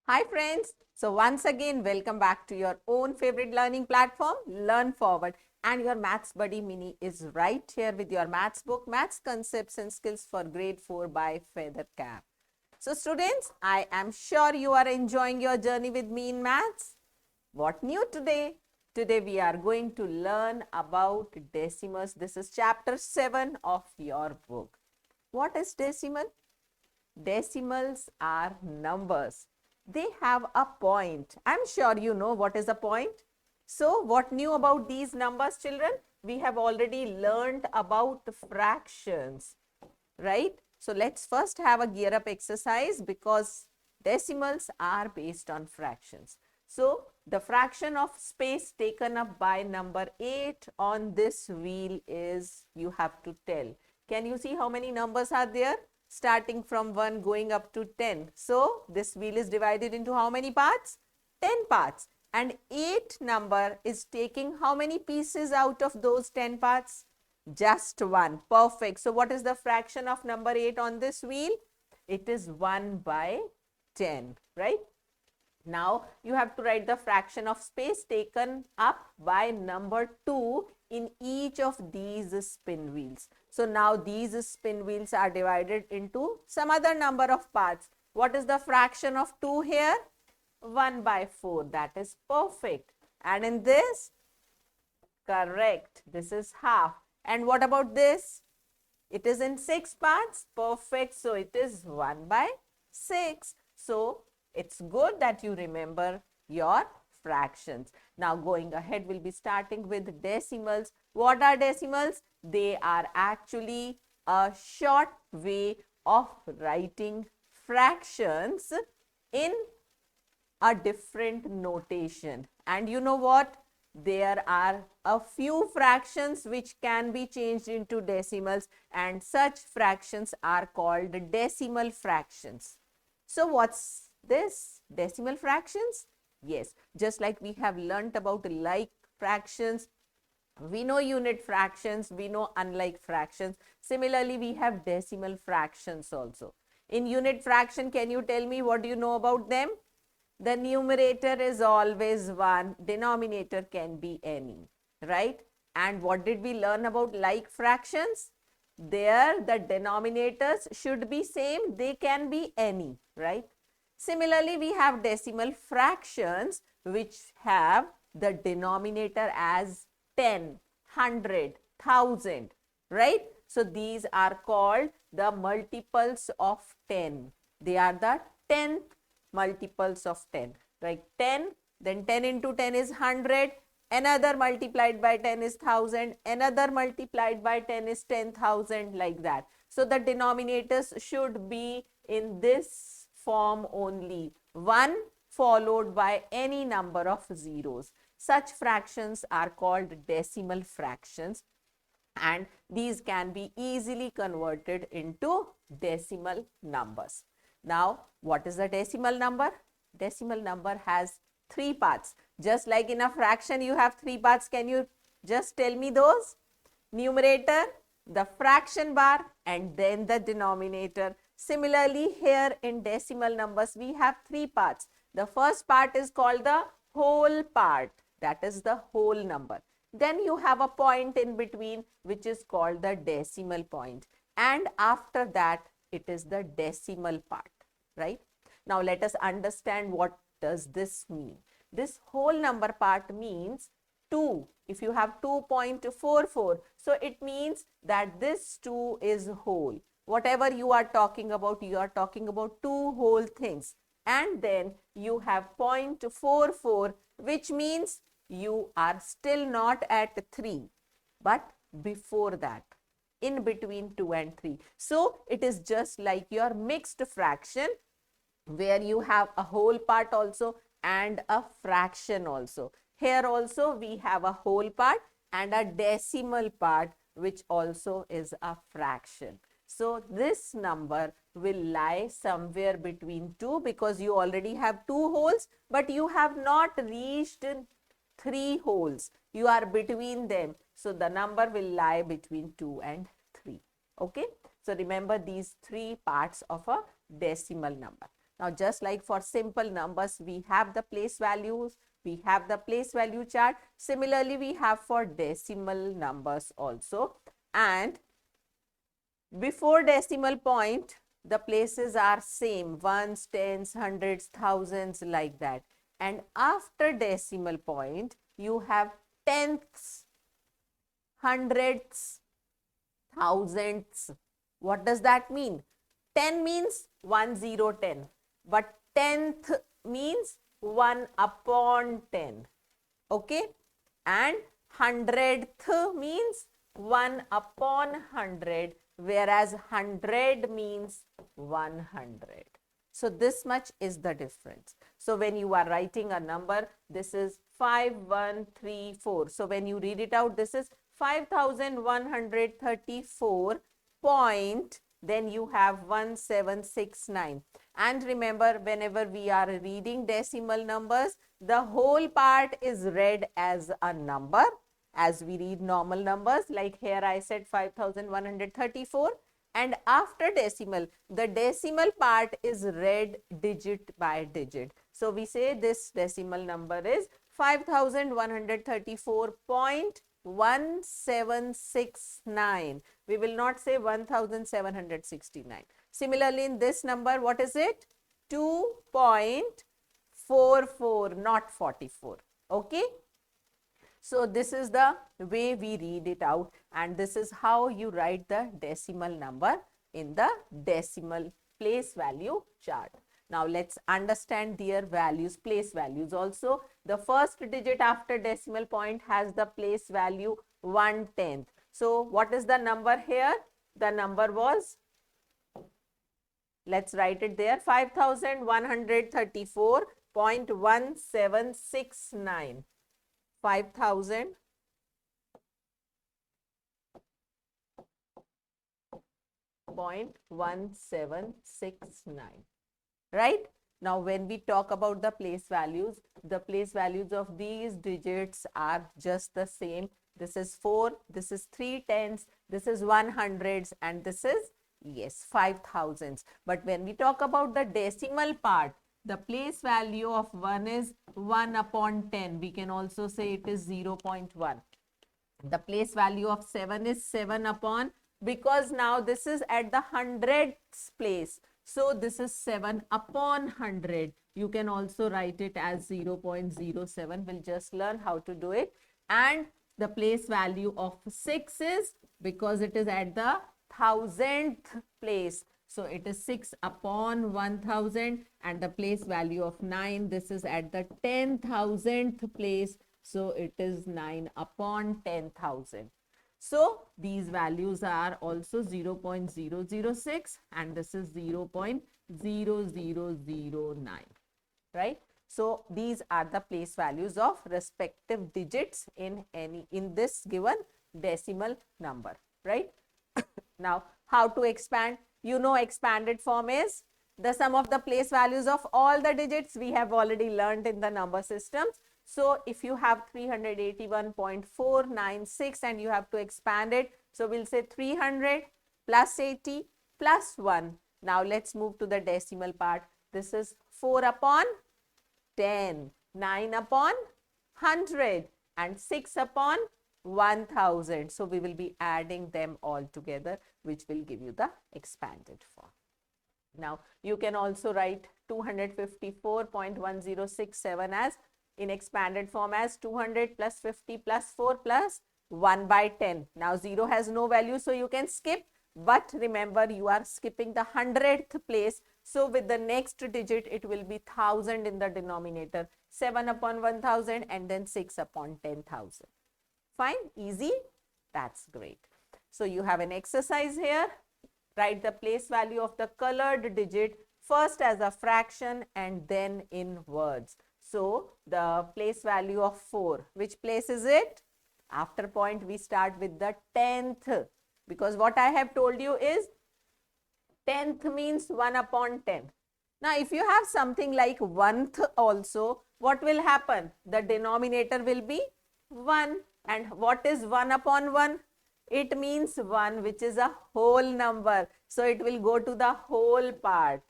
Hi friends. So once again, welcome back to your own favorite learning platform, Learn Forward. And your Maths Buddy Mini is right here with your maths book, Maths Concepts and Skills for Grade 4 by Feather Cap. So students, I am sure you are enjoying your journey with me in maths. What new today? Today we are going to learn about decimals. This is chapter 7 of your book. What is decimal? Decimals are numbers. They have a point. I'm sure you know what is a point. So what new about these numbers, children? We have already learned about fractions, right? So let's first have a gear up exercise because decimals are based on fractions. So the fraction of space taken up by number 8 on this wheel is, you have to tell. Can you see how many numbers are there? Starting from 1 going up to 10. So this wheel is divided into how many parts? 10 parts. And 8 number is taking how many pieces out of those 10 parts? Just 1. Perfect. So what is the fraction of number 8 on this wheel? It is 1 by 10, right? Now you have to write the fraction of space taken up by number 2 in each of these spin wheels. So now these spin wheels are divided into some other number of parts. What is the fraction of 2 here? 1 by 4. That is perfect. And in this, correct, this is half. And what about this? It is in 6 parts. Perfect. So it is 1 by 6. So it's good that you remember your fractions. Now going ahead, we'll be starting with decimals. What are decimals? They are actually a short way of writing fractions in a different notation. And you know what? There are a few fractions which can be changed into decimals, and such fractions are called decimal fractions. So what's this? Decimal fractions? Yes, just like we have learnt about like fractions, we know unit fractions, we know unlike fractions. Similarly, we have decimal fractions also. In unit fraction, can you tell me what do you know about them? The numerator is always 1, denominator can be any, right? And what did we learn about like fractions? There the denominators should be same, they can be any, right? Similarly, we have decimal fractions which have the denominator as 10, 100, 1000, right? So these are called the multiples of 10. They are the 10th multiples of 10, right? 10, then 10 into 10 is 100, another multiplied by 10 is 1000, another multiplied by 10 is 10,000, like that. So the denominators should be in this form only, 1 followed by any number of zeros. Such fractions are called decimal fractions, and these can be easily converted into decimal numbers. Now, what is the decimal number? Decimal number has 3 parts. Just like in a fraction, you have 3 parts. Can you just tell me those? Numerator, the fraction bar, and then the denominator. Similarly, here in decimal numbers, we have 3 parts. The first part is called the whole part. That is the whole number. Then you have a point in between which is called the decimal point. And after that, it is the decimal part, right? Now let us understand what does this mean. This whole number part means 2. If you have 2.44, so it means that this 2 is whole. Whatever you are talking about 2 whole things. And then you have 0.44, which means you are still not at 3, but before that, in between 2 and 3. So it is just like your mixed fraction, where you have a whole part also and a fraction also. Here also we have a whole part and a decimal part, which also is a fraction. So this number will lie somewhere between 2, because you already have 2 wholes, but you have not reached 3 wholes. You are between them. So the number will lie between 2 and 3. Okay. So remember these 3 parts of a decimal number. Now, just like for simple numbers, we have the place values, we have the place value chart. Similarly, we have for decimal numbers also. And before decimal point, the places are same, ones, tens, hundreds, thousands, like that. And after decimal point, you have tenths, hundredths, thousandths. What does that mean? 10 means 1, 0, 10. But tenth means 1 upon 10. Okay? And hundredth means 1 upon 100, whereas 100 means 100. So this much is the difference. So when you are writing a number, this is 5134. So when you read it out, this is 5134 point, then you have 1769. And remember, whenever we are reading decimal numbers, the whole part is read as a number as we read normal numbers. Like here I said 5134, and after decimal, the decimal part is read digit by digit. So we say this decimal number is 5134.1769. We will not say 1769. Similarly, in this number, what is it? 2.44, not 44. Okay. So this is the way we read it out, and this is how you write the decimal number in the decimal place value chart. Now let's understand their values, place values also. The first digit after decimal point has the place value 1/10. So what is the number here? The number was, let's write it there, 5134.1769. 5000.1769, right? Now, when we talk about the place values of these digits are just the same. This is 4, this is 3 tens, this is 100s, and this is, yes, 5000s. But when we talk about the decimal part, the place value of 1 is 1 upon 10. We can also say it is 0.1. The place value of 7 is 7 upon, because now this is at the hundredths place. So this is 7 upon 100. You can also write it as 0.07. We'll just learn how to do it. And the place value of 6 is, because it is at the thousandth place, so it is 6 upon 1000. And the place value of 9, this is at the 10,000th place, so it is 9 upon 10,000. So these values are also 0.006, and this is 0.0009, right? So these are the place values of respective digits in this given decimal number, right? Now, how to expand? You know, expanded form is the sum of the place values of all the digits. We have already learned in the number systems. So if you have 381.496 and you have to expand it, so we'll say 300 plus 80 plus 1. Now let's move to the decimal part. This is 4 upon 10, 9 upon 100, and 6 upon 1000. So we will be adding them all together, which will give you the expanded form. Now you can also write 254.1067 as in expanded form as 200 plus 50 plus 4 plus 1 by 10. Now 0 has no value, so you can skip. But remember, you are skipping the 100th place. So with the next digit, it will be 1000 in the denominator. 7 upon 1000 and then 6 upon 10,000. Fine, easy. That's great. So you have an exercise here. Write the place value of the colored digit first as a fraction and then in words. So the place value of 4, which place is it? After point, we start with the 10th, because what I have told you is 10th means 1 upon 10. Now, if you have something like 1th also, what will happen? The denominator will be 1. And what is 1 upon 1? It means 1, which is a whole number. So it will go to the whole part,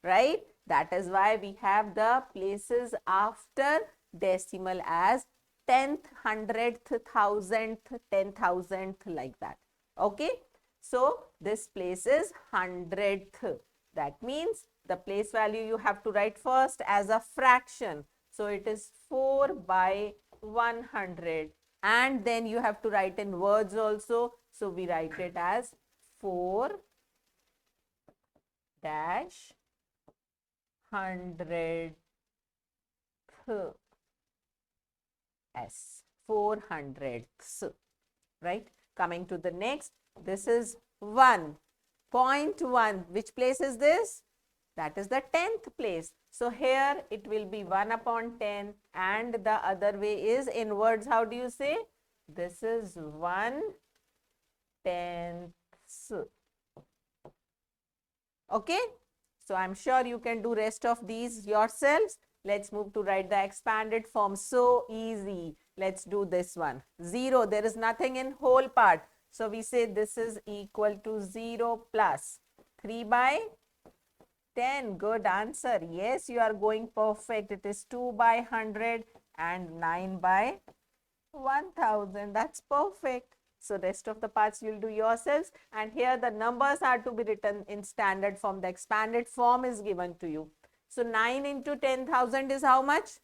right? That is why we have the places after decimal as tenth, hundredth, thousandth, 10,000th, like that. Okay. So this place is hundredth. That means the place value you have to write first as a fraction. So it is 4 by 100. And then you have to write in words also. So we write it as 4 dash hundredth s, 400ths, right? Coming to the next, this is 1.1. Which place is this? That is the 10th place. So here it will be 1 upon 10, and the other way is in words. How do you say? This is 1/10. Okay. So I'm sure you can do rest of these yourselves. Let's move to write the expanded form. So easy. Let's do this one. 0. There is nothing in whole part. So we say this is equal to 0 plus 3 by 10. Good answer. Yes, you are going perfect. It is 2 by 100 and 9 by 1000. That's perfect. So rest of the parts you'll do yourselves. And here the numbers are to be written in standard form. The expanded form is given to you. So 9 into 10,000 is how much?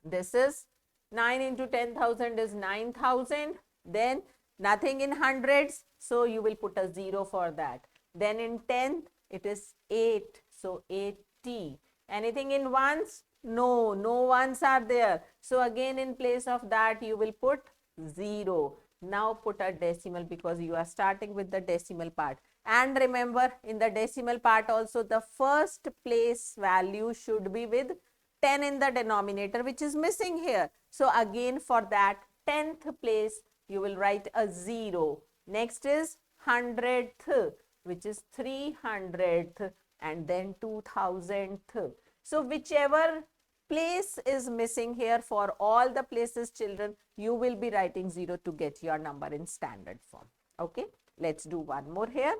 This is 9 into 10,000 is 9,000. Then nothing in hundreds. So you will put a 0 for that. Then in 10th it is 8. So 80. Anything in ones? No, no ones are there. So again in place of that you will put 0. Now put a decimal because you are starting with the decimal part. And remember, in the decimal part also the first place value should be with 10 in the denominator, which is missing here. So again for that 10th place you will write a 0. Next is 100th, which is 300th, and then 2000th. So whichever place is missing here, for all the places children, you will be writing 0 to get your number in standard form. Okay, let's do one more here.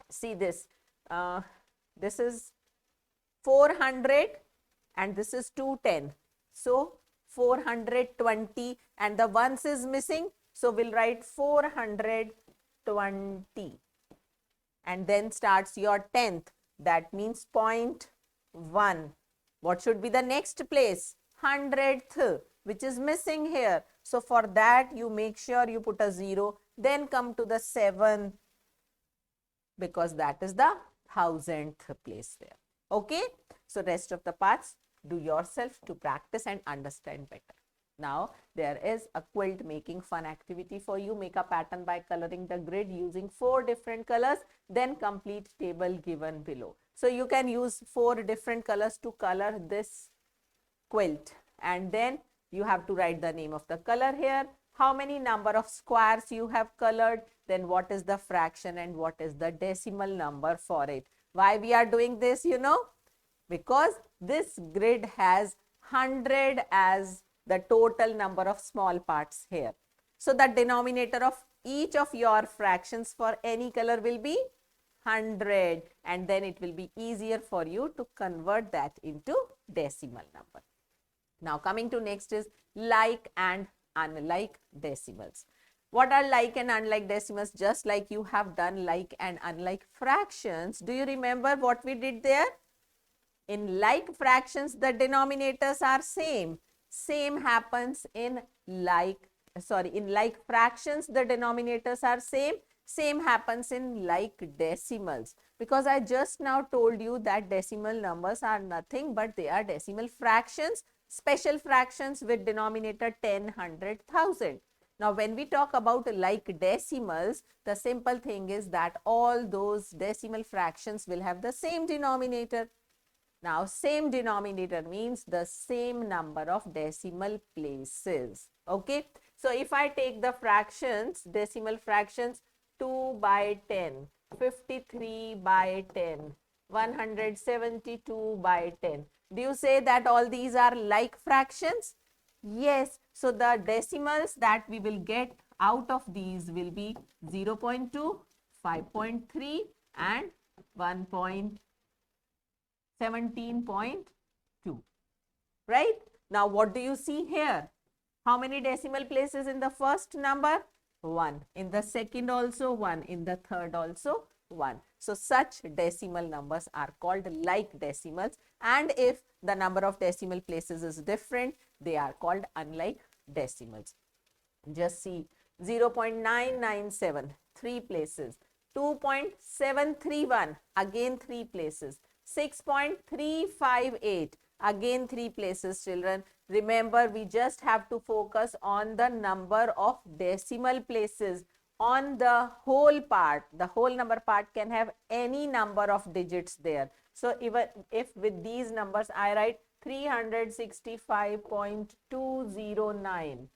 See this, this is 400 and this is 210. So 420 and the ones is missing. So we'll write 420 and then starts your 10th. That means 0.1. What should be the next place? 100th, which is missing here. So for that you make sure you put a 0. Then come to the 7th because that is the 1000th place there. Okay. So rest of the parts do yourself to practice and understand better. Now there is a quilt making fun activity for you. Make a pattern by coloring the grid using 4 different colors, then complete table given below. So you can use 4 different colors to color this quilt, and then you have to write the name of the color here, how many number of squares you have colored, then what is the fraction and what is the decimal number for it. Why we are doing this, you know? Because this grid has 100 as the total number of small parts here. So the denominator of each of your fractions for any color will be 100, and then it will be easier for you to convert that into decimal number. Now coming to next is like and unlike decimals. What are like and unlike decimals? Just like you have done like and unlike fractions. Do you remember what we did there? In like fractions, the denominators are same. Same happens in like fractions, the denominators are same. Same happens in like decimals, because I just now told you that decimal numbers are nothing but they are decimal fractions, special fractions with denominator 10, 100, 1000. Now when we talk about like decimals, the simple thing is that all those decimal fractions will have the same denominator. Now same denominator means the same number of decimal places. Okay. So if I take the fractions, decimal fractions, 2 by 10, 53 by 10, 172 by 10. Do you say that all these are like fractions? Yes. So the decimals that we will get out of these will be 0.2, 5.3 and 1.2. 17.2. Right? Now, what do you see here? How many decimal places in the first number? 1. In the second also 1. In the third also 1. So, such decimal numbers are called like decimals, and if the number of decimal places is different, they are called unlike decimals. Just see 0.997, 3 places. 2.731, again 3 places. 6.358, again 3 places, children. Remember, we just have to focus on the number of decimal places on the whole part. The whole number part can have any number of digits there. So, even if with these numbers I write 365.209,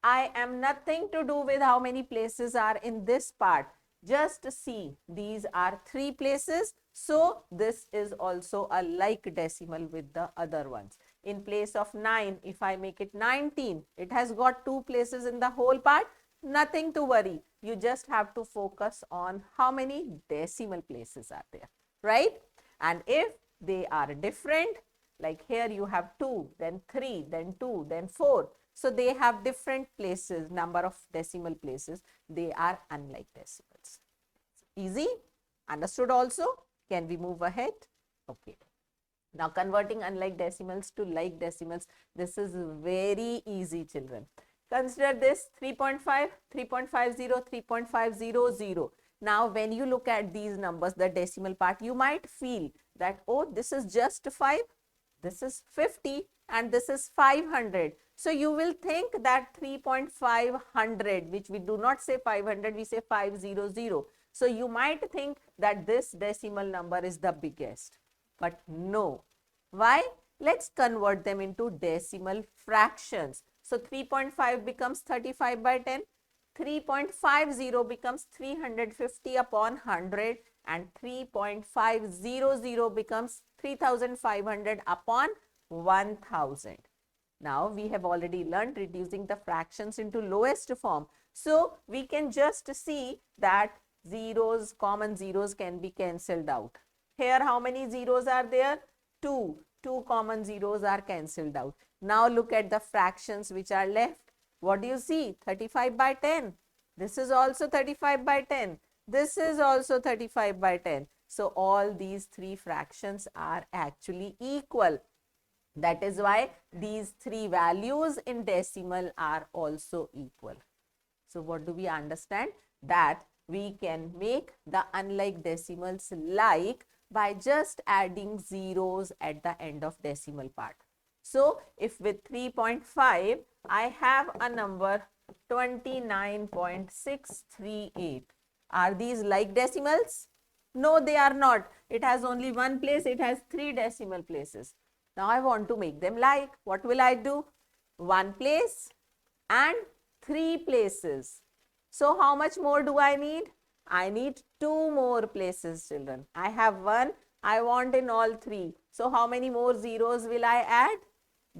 I am nothing to do with how many places are in this part. Just see, these are 3 places. So, this is also a like decimal with the other ones. In place of 9, if I make it 19, it has got 2 places in the whole part. Nothing to worry. You just have to focus on how many decimal places are there, right? And if they are different, like here you have 2, then 3, then 2, then 4. So, they have different places, number of decimal places. They are unlike decimals. Easy? Understood also? Can we move ahead? Okay. Now, converting unlike decimals to like decimals, this is very easy, children. Consider this 3.5, 3.50, 3.500. Now, when you look at these numbers, the decimal part, you might feel that, oh, this is just 5, this is 50, and this is 500. So, you will think that 3.500, which we do not say 500, we say 500. So, you might think that this decimal number is the biggest, but no. Why? Let's convert them into decimal fractions. So, 3.5 becomes 35 by 10, 3.50 becomes 350 upon 100, and 3.500 becomes 3500 upon 1000. Now, we have already learned reducing the fractions into lowest form. So, we can just see that zeros, common zeros can be cancelled out. Here, how many zeros are there? 2. 2 common zeros are cancelled out. Now, look at the fractions which are left. What do you see? 35 by 10. This is also 35 by 10. This is also 35 by 10. So, all these 3 fractions are actually equal. That is why these 3 values in decimal are also equal. So, what do we understand? That we can make the unlike decimals like by just adding zeros at the end of decimal part. So, if with 3.5, I have a number 29.638. Are these like decimals? No, they are not. It has only one place. It has 3 decimal places. Now, I want to make them like. What will I do? 1 place and 3 places. So, how much more do I need? I need 2 more places, children. I have 1. I want in all 3. So, how many more zeros will I add?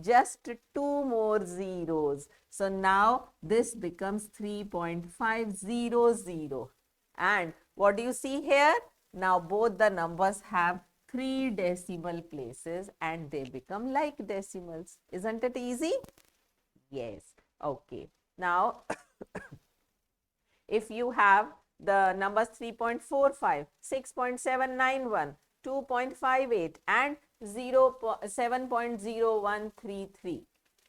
Just 2 more zeros. So, now this becomes 3.500. And what do you see here? Now, both the numbers have 3 decimal places and they become like decimals. Isn't it easy? Yes. Okay. Now, if you have the numbers 3.45, 6.791, 2.58 and 7.0133,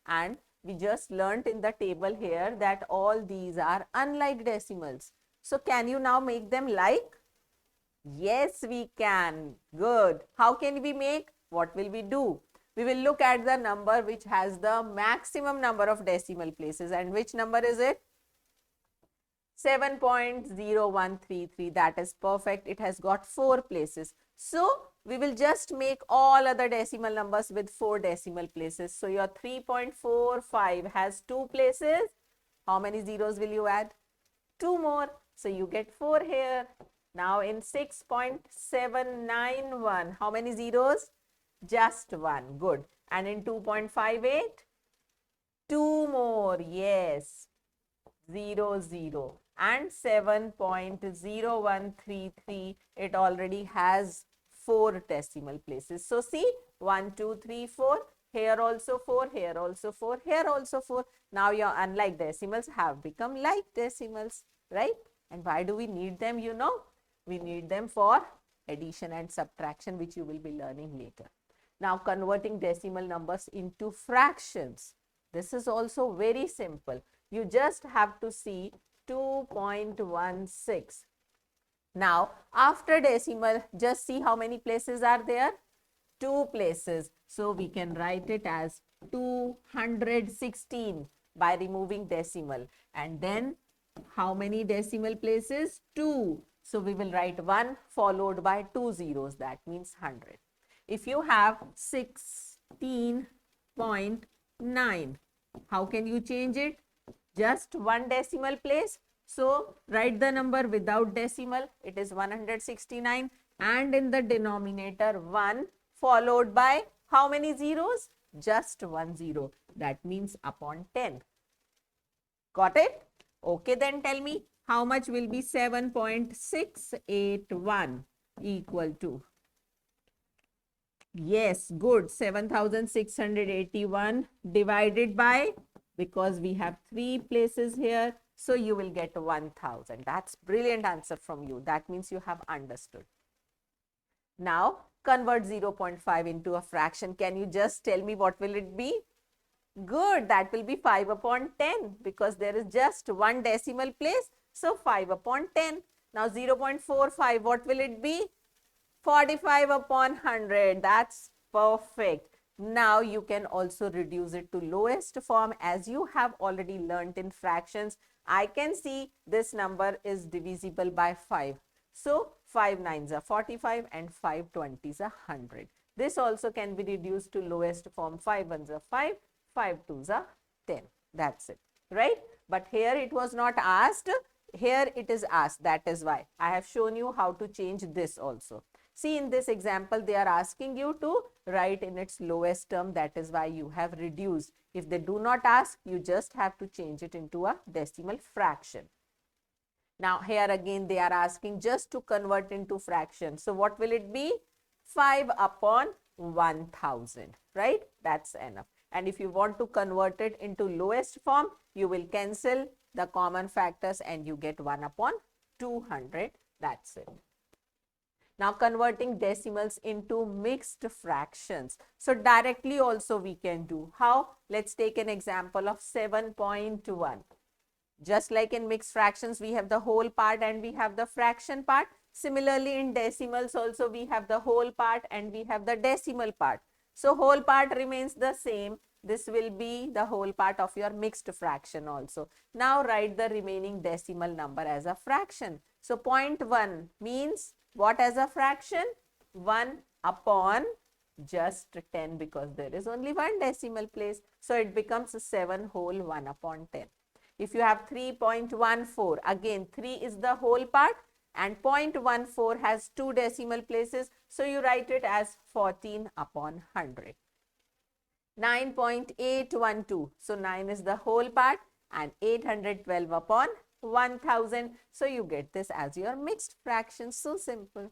and we just learnt in the table here that all these are unlike decimals. So, can you now make them like? Yes, we can. Good. How can we make? What will we do? We will look at the number which has the maximum number of decimal places. And which number is it? 7.0133. That is perfect. It has got 4 places. So, we will just make all other decimal numbers with 4 decimal places. So, your 3.45 has 2 places. How many zeros will you add? 2 more. So, you get 4 here. Now, in 6.791, how many zeros? Just 1. Good. And in 2.58? 2 more. Yes. 0, 0. And 7.0133, it already has 4 decimal places. So see, 1, 2, 3, 4. Here also 4, here also 4, here also 4. Now your unlike decimals have become like decimals, right? And why do we need them, you know? We need them for addition and subtraction, which you will be learning later. Now converting decimal numbers into fractions. This is also very simple. You just have to see 2.16. Now after decimal, just see how many places are there? 2 places. So we can write it as 216 by removing decimal. And then how many decimal places? 2. So we will write 1 followed by 2 zeros. That means 100. If you have 16.9, how can you change it? Just 1 decimal place. So write the number without decimal. It is 169. And in the denominator 1 followed by how many zeros? Just 1 zero. That means upon 10. Got it? Okay, then tell me how much will be 7.681 equal to? Yes, good. 7,681 divided by, because we have 3 places here, so you will get 1,000. That's brilliant answer from you. That means you have understood. Now convert 0.5 into a fraction. Can you just tell me what will it be? Good, that will be 5 upon 10 because there is just 1 decimal place. So 5 upon 10. Now 0.45, what will it be? 45 upon 100. That's perfect. Now you can also reduce it to lowest form as you have already learnt in fractions. I can see this number is divisible by 5. So 5 nines are 45 and 5 20s are 100. This also can be reduced to lowest form. 5 ones are 5, 5 twos are 10. That's it, right? But here it was not asked. Here it is asked. That is why I have shown you how to change this also. See, in this example, they are asking you to write in its lowest term. That is why you have reduced. If they do not ask, you just have to change it into a decimal fraction. Now, here again, they are asking just to convert into fraction. So, what will it be? 5 upon 1000, right? That's enough. And if you want to convert it into lowest form, you will cancel the common factors and you get 1 upon 200. That's it. Now converting decimals into mixed fractions. So directly also we can do. How? Let's take an example of 7.1. Just like in mixed fractions, we have the whole part and we have the fraction part. Similarly, in decimals also we have the whole part and we have the decimal part. So whole part remains the same. This will be the whole part of your mixed fraction also. Now write the remaining decimal number as a fraction. So 0.1 means what as a fraction? 1 upon just 10 because there is only 1 decimal place. So it becomes 7 whole 1 upon 10. If you have 3.14, again 3 is the whole part and 0.14 has 2 decimal places. So you write it as 14 upon 100. 9.812. So 9 is the whole part and 812 upon 1000. So you get this as your mixed fraction. So simple.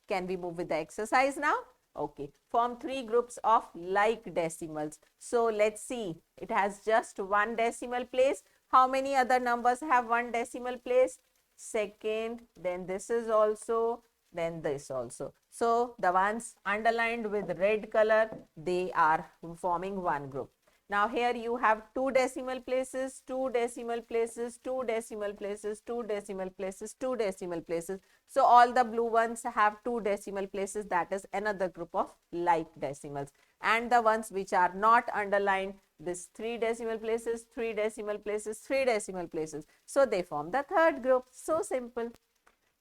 Can we move with the exercise now? Okay. Form 3 groups of like decimals. So let's see. It has just 1 decimal place. How many other numbers have 1 decimal place? Second, then this is also, then this also. So the ones underlined with red color, they are forming one group. Now here you have 2 decimal places, 2 decimal places, 2 decimal places, 2 decimal places, 2 decimal places. So all the blue ones have 2 decimal places. That is another group of like decimals. And the ones which are not underlined, this 3 decimal places, 3 decimal places, 3 decimal places. So they form the third group. So simple.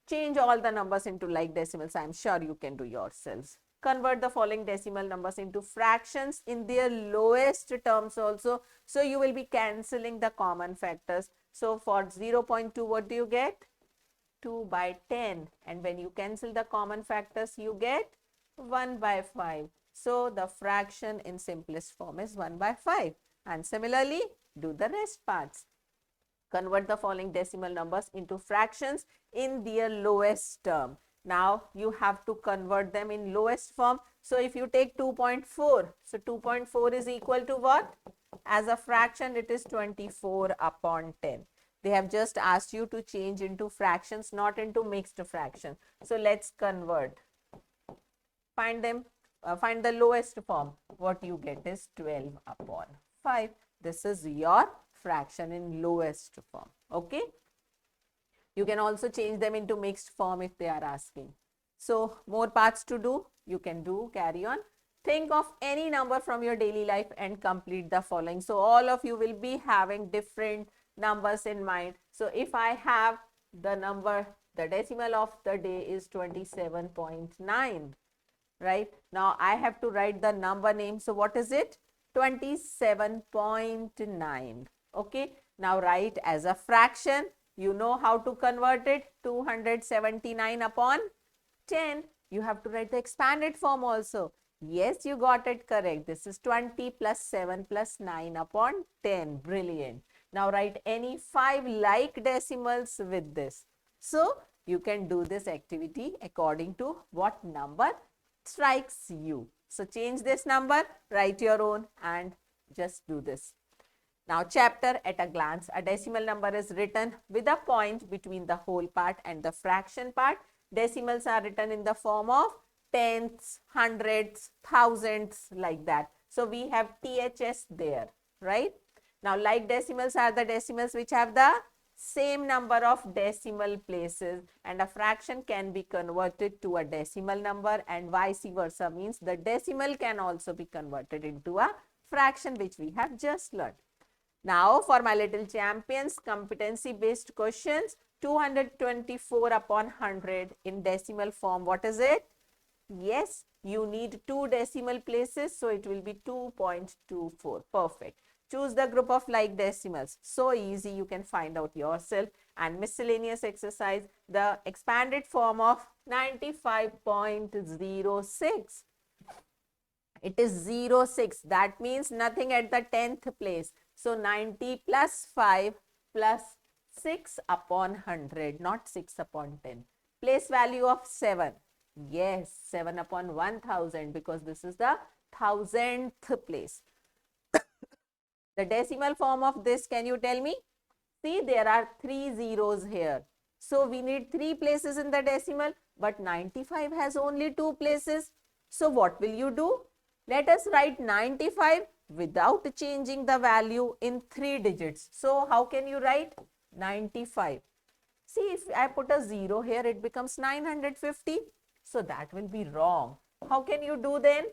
Change all the numbers into like decimals. I am sure you can do yourselves. Convert the following decimal numbers into fractions in their lowest terms also. So you will be cancelling the common factors. So for 0.2, what do you get? 2 by 10. And when you cancel the common factors, you get 1 by 5. So the fraction in simplest form is 1 by 5. And similarly, do the rest parts. Convert the following decimal numbers into fractions in their lowest term. Now you have to convert them in lowest form. So if you take 2.4, so 2.4 is equal to what? As a fraction, it is 24 upon 10. They have just asked you to change into fractions, not into mixed fraction. So let's convert. Find them, find the lowest form. What you get is 12 upon 5. This is your fraction in lowest form. Okay. You can also change them into mixed form if they are asking. So more parts to do. You can do, carry on. Think of any number from your daily life and complete the following. So all of you will be having different numbers in mind. So if I have the number, the decimal of the day is 27.9, right? Now I have to write the number name. So what is it? 27.9. Okay. Now write as a fraction. You know how to convert it. 279 upon 10. You have to write the expanded form also. Yes, you got it correct. This is 20 plus 7 plus 9 upon 10. Brilliant. Now write any 5 like decimals with this. So you can do this activity according to what number strikes you. So change this number, write your own and just do this. Now chapter at a glance. A decimal number is written with a point between the whole part and the fraction part. Decimals are written in the form of tenths, hundredths, thousandths, like that. So we have THS there, right? Now like decimals are the decimals which have the same number of decimal places, and a fraction can be converted to a decimal number and vice versa, means the decimal can also be converted into a fraction, which we have just learned. Now for my little champions, competency based questions. 224 upon 100 in decimal form. What is it? Yes, you need 2 decimal places, so it will be 2.24. Perfect. Choose the group of like decimals. So easy, you can find out yourself. And miscellaneous exercise, the expanded form of 95.06. It is 06. That means nothing at the 10th place. So 90 plus 5 plus 6 upon 100, not 6 upon 10. Place value of 7. Yes, 7 upon 1000, because this is the 1000th place. The decimal form of this, can you tell me? See, there are 3 zeros here. So we need 3 places in the decimal, but 95 has only 2 places. So what will you do? Let us write 95 without changing the value in 3 digits. So how can you write 95? See, if I put a 0 here, it becomes 950. So that will be wrong. How can you do then?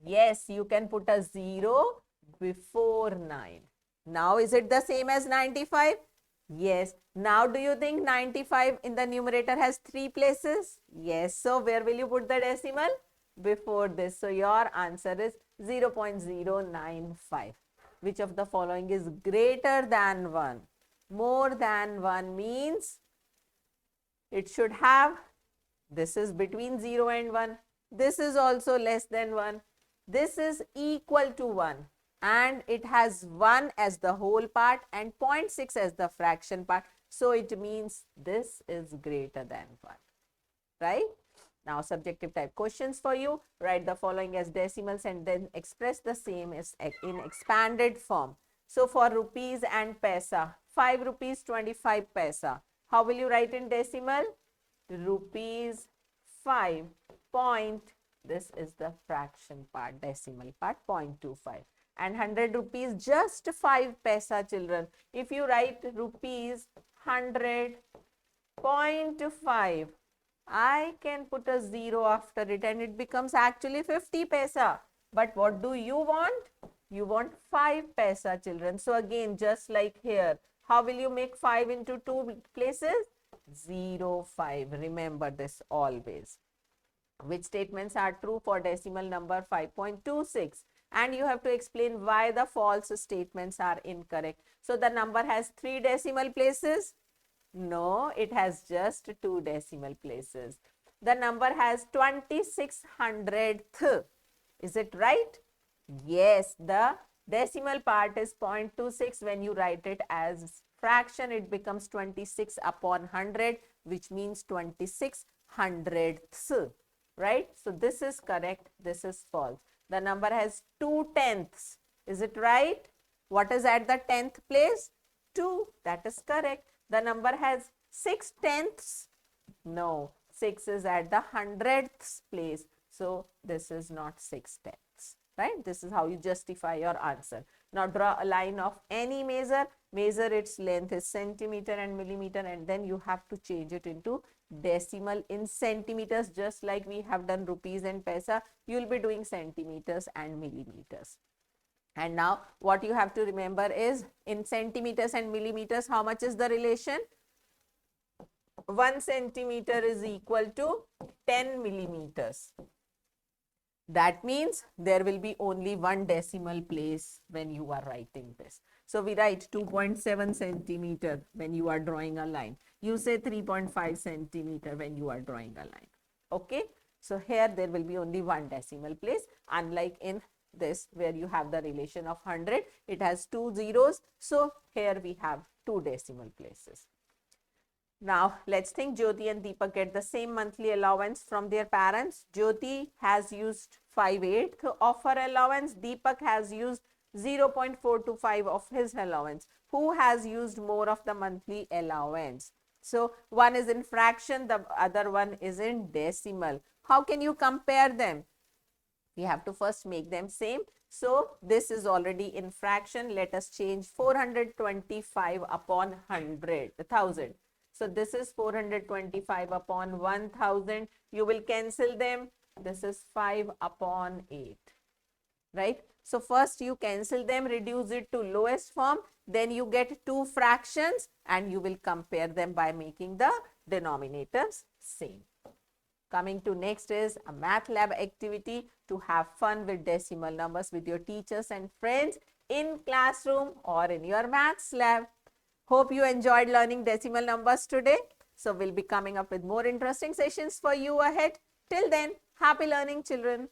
Yes, you can put a 0 before 9. Now is it the same as 95? Yes. Now do you think 95 in the numerator has 3 places? Yes. So where will you put the decimal? Before this. So your answer is 0.095. Which of the following is greater than 1? More than 1 means it should have, this is between 0 and 1. This is also less than 1. This is equal to 1. And it has 1 as the whole part and 0.6 as the fraction part. So it means this is greater than 1. Right? Now subjective type questions for you. Write the following as decimals and then express the same as in expanded form. So for rupees and paisa, 5 rupees 25 paisa. How will you write in decimal? Rupees 5 point, this is the fraction part, decimal part, 0.25. And 100 rupees, just 5 paisa, children. If you write rupees 100.5, I can put a 0 after it and it becomes actually 50 paisa. But what do you want? You want 5 paisa, children. So again, just like here, how will you make 5 into 2 places? 0, 5. Remember this always. Which statements are true for decimal number 5.26? And you have to explain why the false statements are incorrect. So the number has 3 decimal places. No, it has just 2 decimal places. The number has 2600th. Is it right? Yes, the decimal part is 0.26. When you write it as fraction, it becomes 26 upon 100. which means 26 hundredths, right? So this is correct, this is false. The number has 2 tenths. Is it right? What is at the 10th place? 2. That is correct. The number has 6 tenths. No, 6 is at the hundredths place. So this is not 6 tenths, right? This is how you justify your answer. Now draw a line of any measure. Measure its length is centimeter and millimeter, and then you have to change it into decimal in centimeters, just like we have done rupees and paisa. You will be doing centimeters and millimeters. And now what you have to remember is, in centimeters and millimeters, how much is the relation? 1 centimeter is equal to 10 millimeters. That means there will be only one decimal place when you are writing this. So we write 2.7 centimeter when you are drawing a line. You say 3.5 centimeter when you are drawing a line. Okay. So here there will be only one decimal place, unlike in this where you have the relation of 100. It has 2 zeros. So here we have 2 decimal places. Now, let's think Jyoti and Deepak get the same monthly allowance from their parents. Jyoti has used 5/8 of her allowance. Deepak has used 0.425 of his allowance. Who has used more of the monthly allowance? So, one is in fraction, the other one is in decimal. How can you compare them? We have to first make them same. So, this is already in fraction. Let us change 425 upon 1,000. So, this is 425 upon 1000. You will cancel them. This is 5 upon 8. Right? So, first you cancel them, reduce it to lowest form. Then you get 2 fractions and you will compare them by making the denominators same. Coming to next is a math lab activity to have fun with decimal numbers with your teachers and friends in classroom or in your maths lab. Hope you enjoyed learning decimal numbers today. So we'll be coming up with more interesting sessions for you ahead. Till then, happy learning, children.